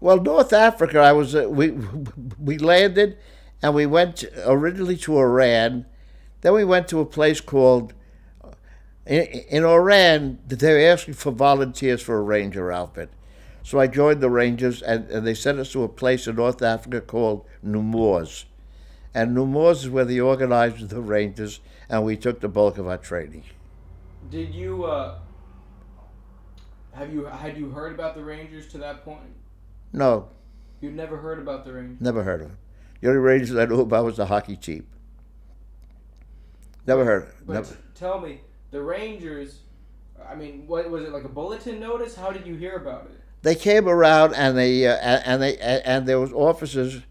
Well, North Africa, I was we landed, and we went originally to Iran. Then we went to a place called in Iran. They were asking for volunteers for a ranger outfit, so I joined the Rangers, and they sent us to a place in North Africa called Nemours. And Nemours is where they organized the Rangers, and we took the bulk of our training. Did you had you heard about the Rangers to that point? No, You'd never heard about the Rangers. never heard of them. The only Rangers I knew about was the hockey team. Never heard. But Never. tell me, the Rangers. I mean, what was it, like a bulletin notice? How did you hear about it? They came around, and there was officers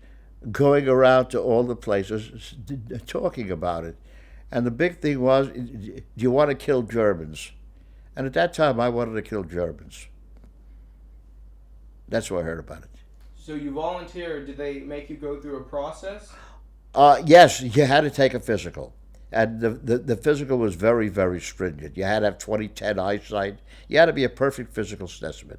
going around to all the places talking about it. And the big thing was, do you want to kill Germans? And at that time, I wanted to kill Germans. That's why I heard about it. So you volunteered. Did they make you go through a process? Yes, you had to take a physical. And the physical was very, very stringent. You had to have 20/10 eyesight. You had to be a perfect physical specimen.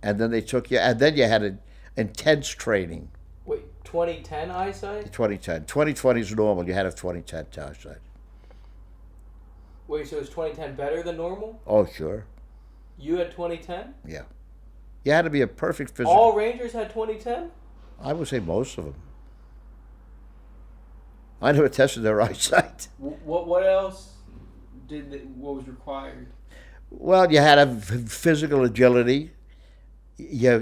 And then they took you, and then you had an intense training. Wait, 2010 eyesight? 2010. 2020 is normal. You had to have 20/10 eyesight. Wait, so is 2010 better than normal? Oh, sure. You had 2010? Yeah. You had to be a perfect physical. All Rangers had 2010? I would say most of them. I never tested their eyesight. What else what was required? Well, you had to have physical agility. Your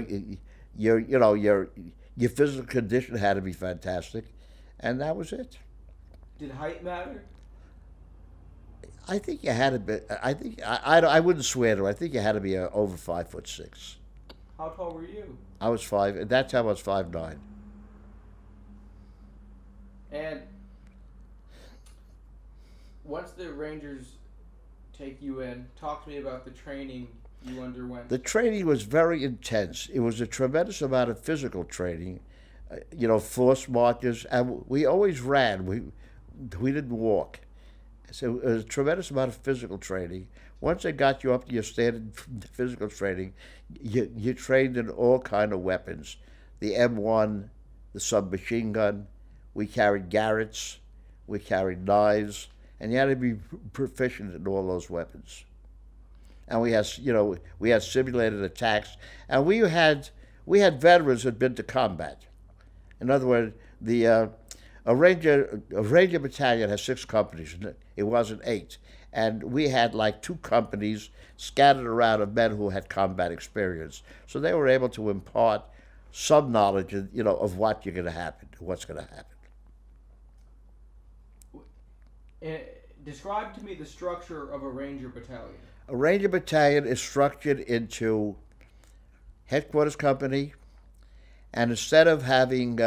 physical condition had to be fantastic, and that was it. Did height matter? I think you had to be. I wouldn't swear to it. I think you had to be over 5'6". How tall were you? I was five. At that time, I was 5'9". And once the Rangers take you in, talk to me about the training you underwent. The training was very intense. It was a tremendous amount of physical training, force marches, and we always ran. We didn't walk. So it was a tremendous amount of physical training. Once they got you up to your standard physical training, you trained in all kind of weapons. The M1, the submachine gun. We carried Garretts. We carried knives. And you had to be proficient in all those weapons. And we had simulated attacks. And we had veterans who had been to combat. In other words, a ranger battalion has 6 companies. It wasn't 8. And we had like 2 companies scattered around of men who had combat experience. So they were able to impart some knowledge, of what's going to happen. Describe to me the structure of a Ranger battalion. A Ranger battalion is structured into headquarters company, and instead of having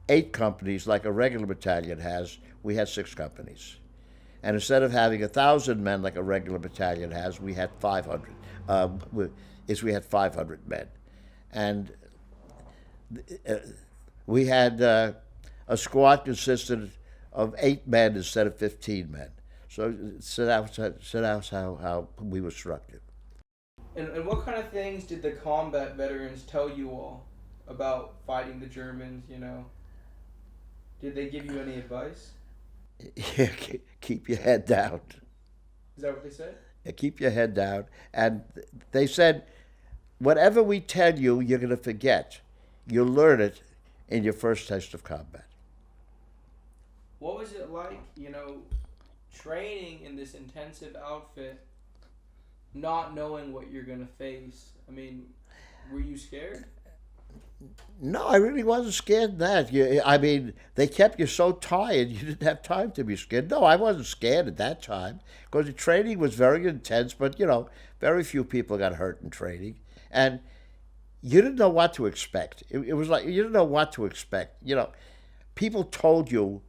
8 companies like a regular battalion has, we had 6 companies. And instead of having 1,000 men like a regular battalion has, we had 500. We had 500 men, and we had a squad consisted of 8 men instead of 15 men. So that's how we were structured. And what kind of things did the combat veterans tell you all about fighting the Germans, Did they give you any advice? Yeah, keep your head down. Is that what they said? Yeah, keep your head down. And they said, whatever we tell you, you're going to forget. You'll learn it in your first test of combat. What was it like, training in this intensive outfit, not knowing what you're going to face? I mean, were you scared? No, I really wasn't scared of that. They kept you so tired, you didn't have time to be scared. No, I wasn't scared at that time because the training was very intense, but, very few people got hurt in training. And you didn't know what to expect. It was like you didn't know what to expect. People told you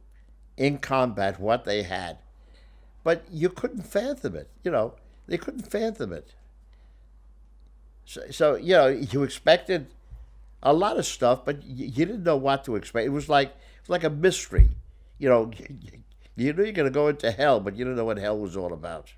in combat what they had, but you couldn't fathom it. They couldn't fathom it. So you expected a lot of stuff, but you didn't know what to expect. It was like a mystery. You knew you're going to go into hell, but you didn't know what hell was all about.